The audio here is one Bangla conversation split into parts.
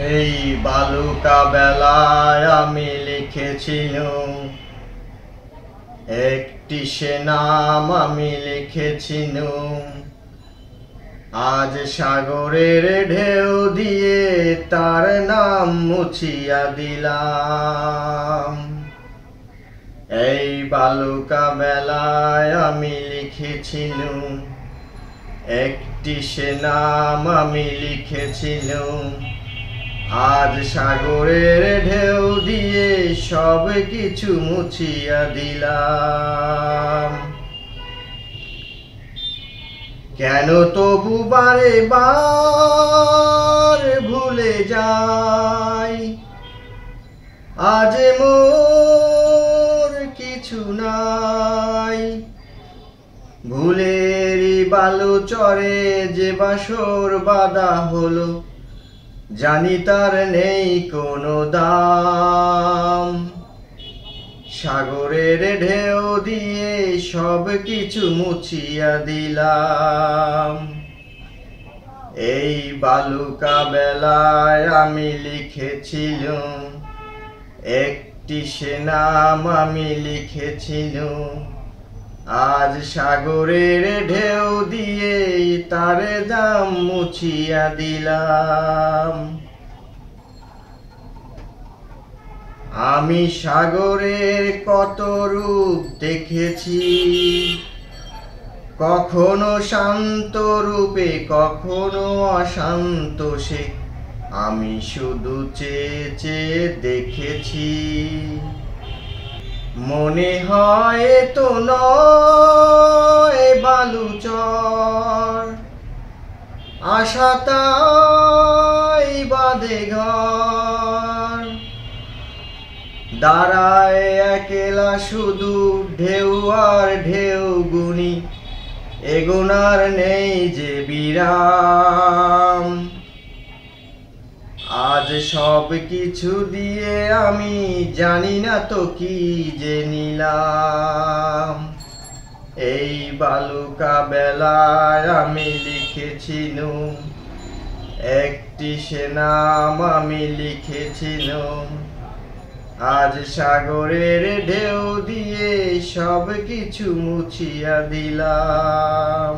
এই বালুকা বেলায় আমি লিখেছিলুম একটি সে নাম আমি লিখেছিলুম, আজ সাগরের ঢেউ দিয়ে তার নাম মুছিয়া দিলাম। এই বালুকা বেলায় আমি লিখেছিলুম একটি সে নাম আমি লিখেছিলুম, আজ সাগরের ঢেউ দিয়ে সব কিছু মুছিয়া দিলাম। কেন তবু বারে বার ভুলে যাই, আজ মোর কিছু নাই। ভুলেরই বালু চরে যে বাসর বাঁধা হলো, জানি তার নেই কোনো দাম। সাগরের ঢেউ দিয়ে সব কিছু মুছিয়া দিলাম। এই বালুকা বেলায় আমি লিখেছিলুম একটি সে নাম আমি লিখেছিলুম, আজ সাগরের ঢেউ দিয়ে তার দাম মুছিয়া দিলাম। আমি সাগরের কত রূপ দেখেছি, কখনো শান্ত রূপে কখনো অশান্ত সে, আমি শুধু চেয়ে চেয়ে দেখেছি। মনে হয় তো নয় বালুচর, আশা তাই বাঁধে ঘর। দাঁড়ায় একলা শুধু ঢেউ আর ঢেউ গুনি, এগোনার নেই যে বিরাম। আজ সব কিছু দিয়ে আমি জানি না তো কি যে নিলাম। এই বালুকা বেলায় আমি লিখেছিলুম একটি সে নাম আমি লিখেছিলুম, আজ সাগরের ঢেউ দিয়ে সব কিছু মুছিয়া দিলাম।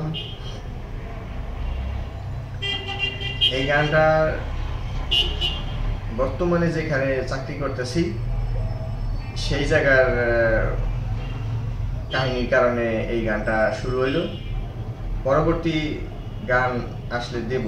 এই গানটা বর্তমানে যেখানে চাকরি করতেছি সেই জায়গার কাহিনীর কারণে এই গানটা শুরু হইল। পরবর্তী গান আসলে দেব।